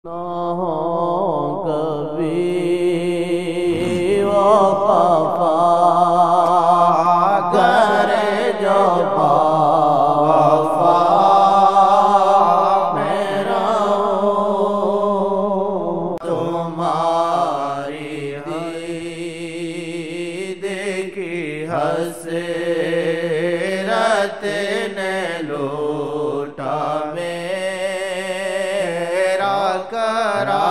کبھی وفا کرے جو وفا میں رہوں تمہاری دید کی حسرت نے لوٹا میرا کرا